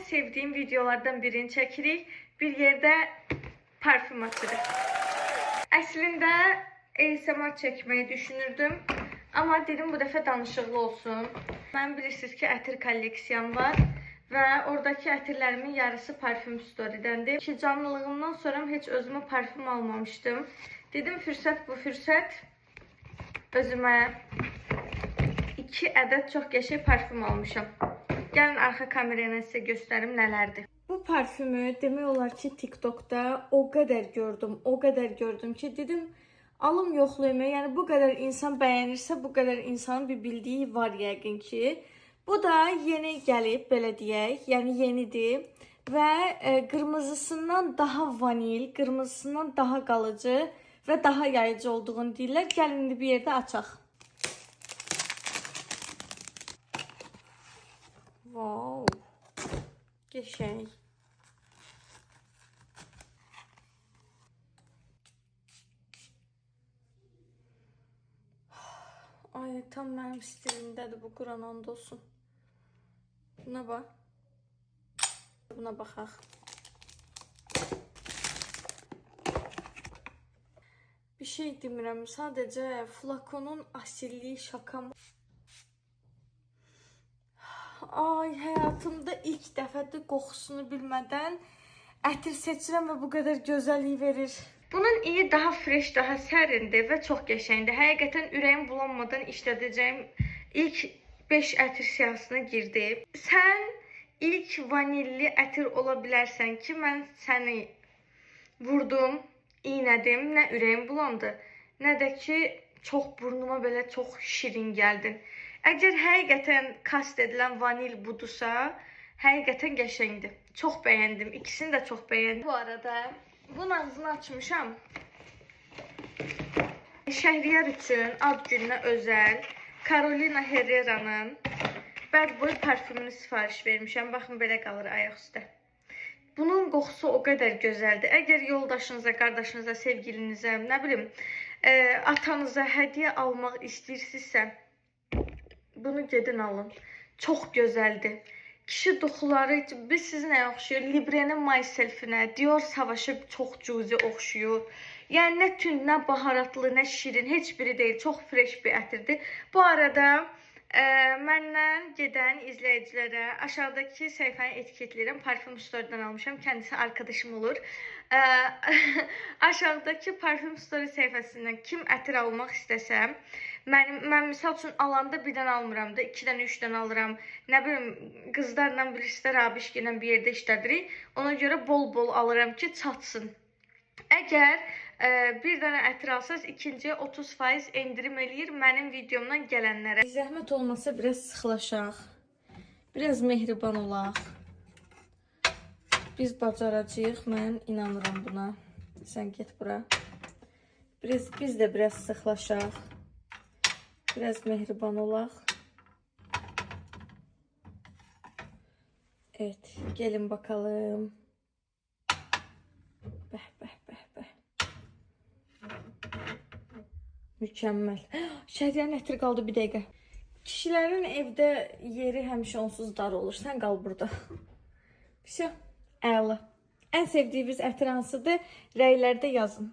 sevdiyim videolardan birini çəkirik. Bir yerdə parfüm açırıq. Əslində ASMR çəkməyi düşünürdüm. Amma dedim bu dəfə danışıqlı olsun. Mən bilirsiniz ki, ətir kolleksiyam var. Və oradakı ətirlərimin yarısı parfüm story'dəndir. Ki, canlılığımdan sonra heç özümə parfüm almamışdım. Dedim fürsət bu fürsət. Özümə 2 ədəd çox qəşəng parfüm almışam. Gəlin arxa kamerayla sizə göstərim nələrdir. Bu parfümü demək olar ki, TikTok'da o qədər gördüm ki, dedim alım yoxlayım. Yəni bu qədər insan bəyənirsə, bu qədər insanın bir bildiyi var yəqin ki. Bu da yeni gəlib, belə deyək, yəni yenidir və qırmızısından daha vanil, qırmızısından daha qalıcı və daha yayıcı olduğunu deyirlər. Gəlin indi bir yerdə açaq. Wow, qəşəng. Ay, tam mənim stilimdədir bu, Quran and olsun. Buna bax. Buna baxaq. Bir şey demirəm, sadəcə flakonun asilliyi şakam. Ay, həyatımda ilk dəfədir qoxusunu bilmədən ətir seçirəm və bu qədər gözəllik verir. Bunun iyi daha fresh, daha sərindir və çox qəşəngdir. Həqiqətən ürəyim bulanmadan işlədəcəyim ilk 5 ətir siyahısına girdi. Sən ilk vanilli ətir ola bilərsən ki, mən səni vurdum, iynədim, nə ürəyim bulandı, nə də ki, çox burnuma belə çox şirin gəldin. Əgər həqiqətən kast edilən vanil budursa, həqiqətən qəşəngdir. Çox bəyəndim, ikisini də çox bəyəndim. Bu arada bunun ağzını açmışam. Şəhriyar üçün ad gününə özəl Carolina Herrera'nın Bad Boy parfümünü sifariş vermişəm. Baxın, belə qalır ayaq üstə. Bunun qoxusu o qədər gözəldir. Əgər yoldaşınıza, qardaşınıza, sevgilinizə, nə bilim, atanıza hədiyyə almaq istəyirsinizsə, bunu gedin alın. Çox gözəldir. Kişi duxuları, biz sizin nəyə oxşuyur? Libre'nin Myself'inə, Dior Savaş'a çox cüzi oxşuyur. Yəni nə tünd, nə baharatlı, nə şirin, heç biri deyil. Çox fresh bir ətirdir. Bu arada məndən gedən izləyicilərə aşağıdakı səhifəni etiketləyirəm. Parfüm story'dən almışam. Kendisi arkadaşım olur. Aşağıdakı parfüm story səhifəsindən kim ətir almaq istəsəm, mən misal üçün alanda birdən almıram da, 2-dən 3-dən alıram. Nə bilim, qızlarla bilirsizlər, abişkilə bir yerdə işlədirik. Ona görə bol-bol alıram ki, çatsın. Əgər bir dənə ətir alsanız, ikinciyə 30% endirim eləyir mənim videomdan gələnlərə. Zəhmət olmasa biraz sıxlaşaq, biraz mehriban olaq. Biz bacaracağıq, mən inanıram buna. Sən get bura. Biz də biraz sıxlaşaq, biraz mehriban olaq. Evet, gelin bakalım. Bəh, bəh, bəh, bəh. Mükəmməl. Şəhriyanın ətri qaldı bir dəqiqə. Kişilərin evdə yeri həmişə onsuz dar olur. Sən qal burada. Əla. Ən sevdiyiniz ətir hansıdır? Rəylərdə yazın.